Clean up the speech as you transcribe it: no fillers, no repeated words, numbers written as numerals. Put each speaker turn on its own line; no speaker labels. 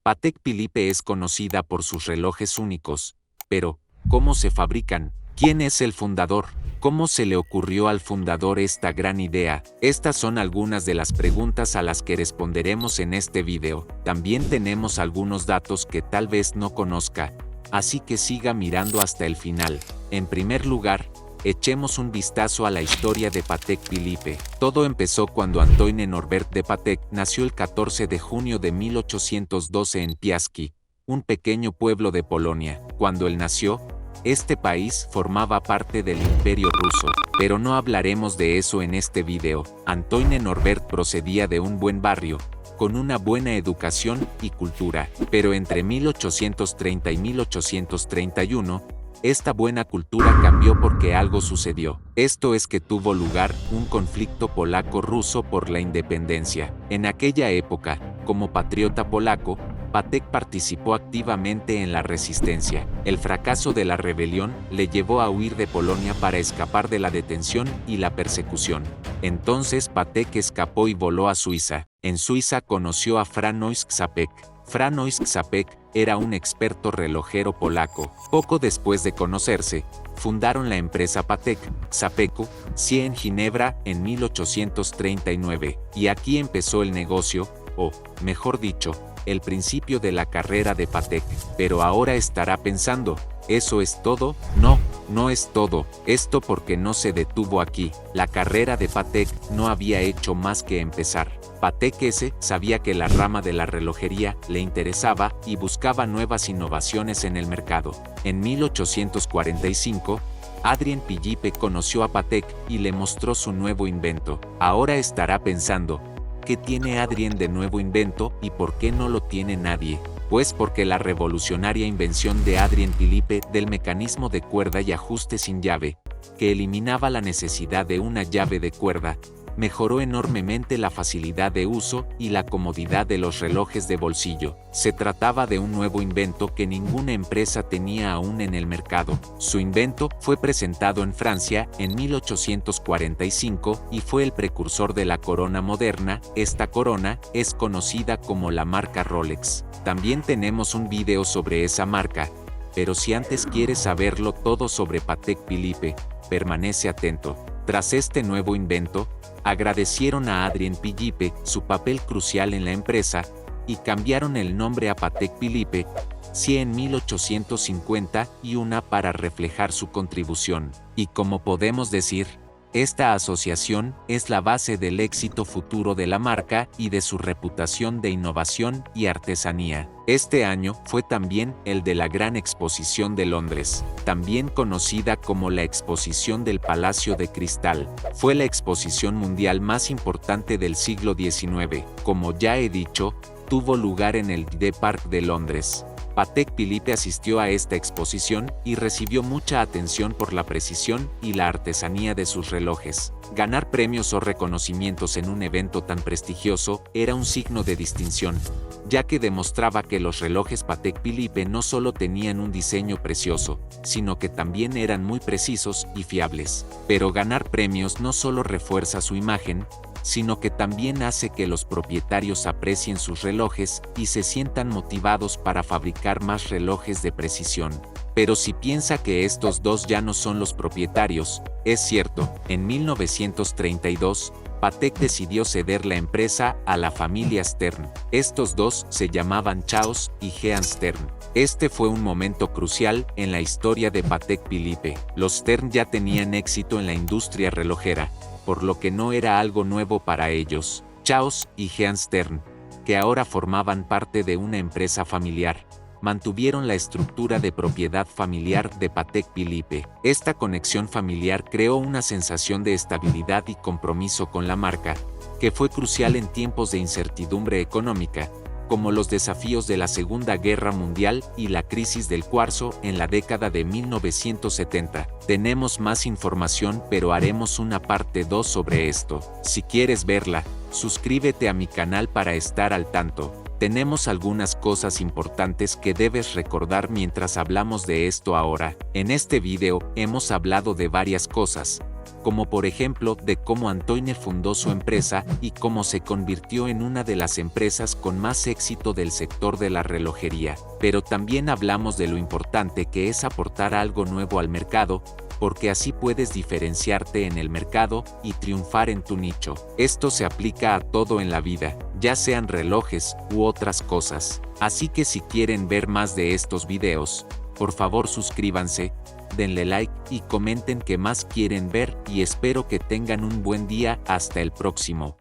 Patek Philippe es conocida por sus relojes únicos, pero, ¿cómo se fabrican? ¿Quién es el fundador? ¿Cómo se le ocurrió al fundador esta gran idea? Estas son algunas de las preguntas a las que responderemos en este video. También tenemos algunos datos que tal vez no conozca, así que siga mirando hasta el final. En primer lugar, echemos un vistazo a la historia de Patek Philippe. Todo empezó cuando Antoine Norbert de Patek nació el 14 de junio de 1812 en Piaski, un pequeño pueblo de Polonia. Cuando él nació, este país formaba parte del Imperio Ruso, pero no hablaremos de eso en este video. Antoine Norbert procedía de un buen barrio, con una buena educación y cultura, pero entre 1830 y 1831, esta buena cultura cambió porque algo sucedió. Esto es que tuvo lugar un conflicto polaco-ruso por la independencia. En aquella época, como patriota polaco, Patek participó activamente en la resistencia. El fracaso de la rebelión le llevó a huir de Polonia para escapar de la detención y la persecución. Entonces Patek escapó y voló a Suiza. En Suiza conoció a Franois Czapek. Franois Czapek era un experto relojero polaco. Poco después de conocerse, fundaron la empresa Patek Czapek en Ginebra en 1839. Y aquí empezó el negocio, o, mejor dicho, el principio de la carrera de Patek. Pero ahora estará pensando, ¿eso es todo? No, no es todo. Esto porque no se detuvo aquí. La carrera de Patek no había hecho más que empezar. Patek sabía que la rama de la relojería le interesaba y buscaba nuevas innovaciones en el mercado. En 1845, Adrien Philippe conoció a Patek y le mostró su nuevo invento. Ahora estará pensando, ¿qué tiene Adrien de nuevo invento y por qué no lo tiene nadie? Pues porque la revolucionaria invención de Adrien Philippe del mecanismo de cuerda y ajuste sin llave, que eliminaba la necesidad de una llave de cuerda, mejoró enormemente la facilidad de uso y la comodidad de los relojes de bolsillo. Se trataba de un nuevo invento que ninguna empresa tenía aún en el mercado. Su invento fue presentado en Francia en 1845 y fue el precursor de la corona moderna. Esta corona es conocida como la marca Rolex. También tenemos un video sobre esa marca, pero si antes quieres saberlo todo sobre Patek Philippe, permanece atento. Tras este nuevo invento, agradecieron a Adrien Philippe su papel crucial en la empresa y cambiaron el nombre a Patek Philippe en 1851 para reflejar su contribución. Y como podemos decir, esta asociación es la base del éxito futuro de la marca y de su reputación de innovación y artesanía. Este año fue también el de la Gran Exposición de Londres, también conocida como la Exposición del Palacio de Cristal. Fue la exposición mundial más importante del siglo XIX. Como ya he dicho, tuvo lugar en el Hyde Park de Londres. Patek Philippe asistió a esta exposición y recibió mucha atención por la precisión y la artesanía de sus relojes. Ganar premios o reconocimientos en un evento tan prestigioso era un signo de distinción, ya que demostraba que los relojes Patek Philippe no solo tenían un diseño precioso, sino que también eran muy precisos y fiables. Pero ganar premios no solo refuerza su imagen, sino que también hace que los propietarios aprecien sus relojes y se sientan motivados para fabricar más relojes de precisión. Pero si piensa que estos dos ya no son los propietarios, es cierto. En 1932, Patek decidió ceder la empresa a la familia Stern. Estos dos se llamaban Charles y Jean Stern. Este fue un momento crucial en la historia de Patek Philippe. Los Stern ya tenían éxito en la industria relojera, por lo que no era algo nuevo para ellos. Charles y Jean Stern, que ahora formaban parte de una empresa familiar, mantuvieron la estructura de propiedad familiar de Patek Philippe. Esta conexión familiar creó una sensación de estabilidad y compromiso con la marca, que fue crucial en tiempos de incertidumbre económica, como los desafíos de la Segunda Guerra Mundial y la crisis del cuarzo en la década de 1970. Tenemos más información, pero haremos una parte 2 sobre esto. Si quieres verla, suscríbete a mi canal para estar al tanto. Tenemos algunas cosas importantes que debes recordar mientras hablamos de esto ahora. En este video hemos hablado de varias cosas, como por ejemplo de cómo Antoine fundó su empresa y cómo se convirtió en una de las empresas con más éxito del sector de la relojería. Pero también hablamos de lo importante que es aportar algo nuevo al mercado, porque así puedes diferenciarte en el mercado y triunfar en tu nicho. Esto se aplica a todo en la vida, ya sean relojes u otras cosas. Así que si quieren ver más de estos videos, por favor suscríbanse, denle like y comenten qué más quieren ver y espero que tengan un buen día. Hasta el próximo.